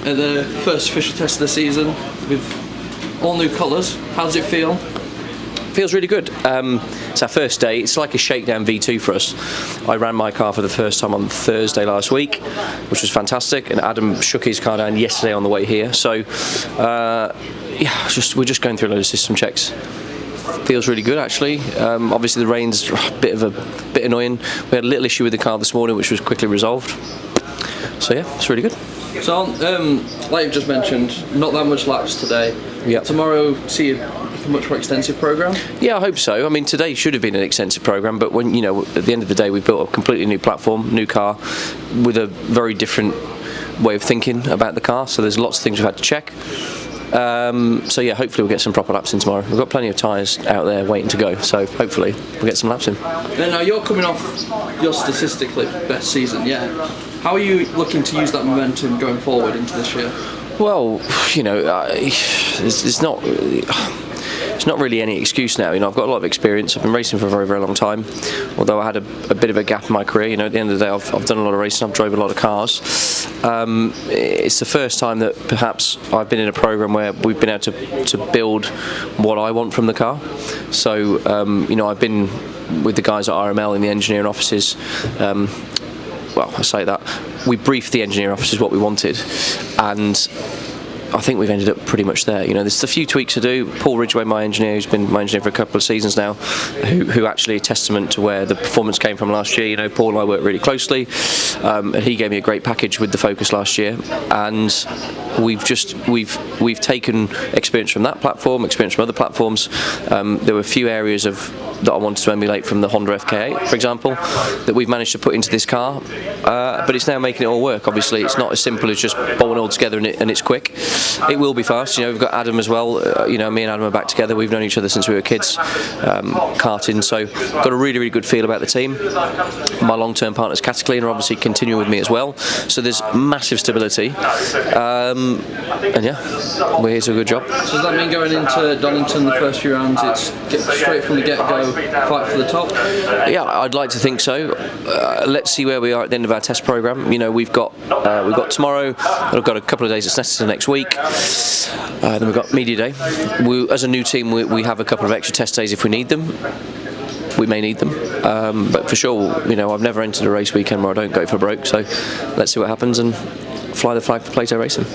at the first official test of the season with all new colours. How does it feel? Feels really good. It's our first day. It's like a shakedown V2 for us. I ran my car for the first time on Thursday last week, which was fantastic, and Adam shook his car down yesterday on the way here. So we're just going through a load of system checks. Feels really good, actually. Obviously the rain's a bit annoying. We had a little issue with the car this morning, which was quickly resolved. So yeah, it's really good. So like you've just mentioned, not that much laps today. Yeah. Tomorrow, see a much more extensive programme? Yeah, I hope so. I mean, today should have been an extensive programme, but when, at the end of the day, we built a completely new platform, new car, with a very different way of thinking about the car, so there's lots of things we've had to check. So yeah, hopefully we'll get some proper laps in tomorrow. We've got plenty of tyres out there waiting to go, so hopefully we'll get some laps in. Now you're coming off your statistically best season yet. How are you looking to use that momentum going forward into this year? Well, it's not really any excuse now. I've got a lot of experience. I've been racing for a very, very long time. Although I had a bit of a gap in my career. At the end of the day, I've done a lot of racing. I've drove a lot of cars. It's the first time that perhaps I've been in a program where we've been able to build what I want from the car. So, I've been with the guys at RML in the engineering offices. Well, I say that. We briefed the engineering officers what we wanted, and I think we've ended up pretty much there. There's a few tweaks to do. Paul Ridgway, my engineer, who's been my engineer for a couple of seasons now, who actually a testament to where the performance came from last year. Paul and I worked really closely, and he gave me a great package with the Focus last year. And we've taken experience from that platform, experience from other platforms. There were a few areas that I wanted to emulate from the Honda FK8, for example, that we've managed to put into this car, but it's now making it all work. Obviously, it's not as simple as just bolting it all together and it's quick. It will be fast. We've got Adam as well. Me and Adam are back together. We've known each other since we were kids, karting. So got a really, really good feel about the team. My long-term partners, Cataclean, are obviously continuing with me as well. So there's massive stability. And yeah, we're here to do a good job. So does that mean going into Donington the first few rounds, it's straight from the get-go, fight for the top? Yeah, I'd like to think so. Let's see where we are at the end of our test programme. We've got tomorrow. We've got a couple of days at Snetterton next week. Then we've got media day. As a new team, we have a couple of extra test days if we need them. We may need them, but for sure, I've never entered a race weekend where I don't go for broke. So let's see what happens and fly the flag for Plato Racing.